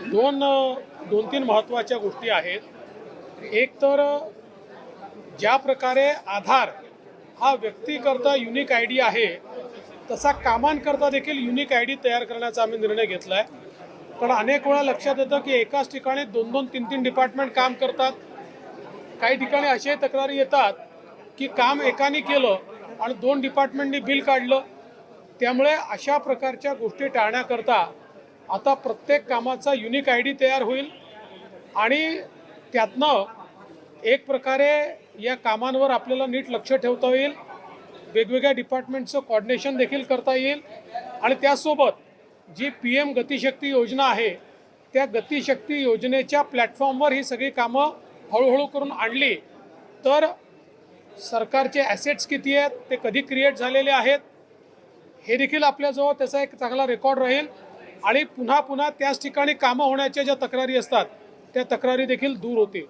दोन तीन महत्त्वाच्या गोष्टी आहेत। एक तर ज्या प्रकारे आधार हा व्यक्तीकरता युनिक आय डी आहे, तसा कामांकरता देखील युनिक आय डी तयार करण्याचा आम्ही निर्णय घेतला आहे। कारण अनेक वेळा लक्षात येतं की एकाच ठिकाणी दोन दोन तीन तीन डिपार्टमेंट काम करतात। काही ठिकाणी असे तक्रारी येतात की काम एकाने केलं आणि दोन डिपार्टमेंटनी बिल काढलं। त्यामुळे अशा प्रकारच्या गोष्टी टाळण्याकरता आता प्रत्येक कामाचा युनिक आय डी तयार होईल आणि त्यातनं एक प्रकारे या कामांवर आपल्याला नीट लक्ष ठेवता येईल, वेगवेगळ्या डिपार्टमेंटचं कोऑर्डिनेशन देखील करता येईल आणि त्यासोबत जी PM गतिशक्ती योजना आहे त्या गतिशक्ती योजनेच्या प्लॅटफॉर्मवर ही सगळी कामं हळूहळू करून आणली तर सरकारचे ॲसेट्स किती आहेत, ते कधी क्रिएट झालेले आहेत, हे देखील आपल्याजवळ त्याचा एक चांगला रेकॉर्ड राहील आणि पुन्हा पुन्हा त्याच ठिकाणी कामं होण्याच्या ज्या तक्रारी असतात त्या तक्रारी देखील दूर होतील।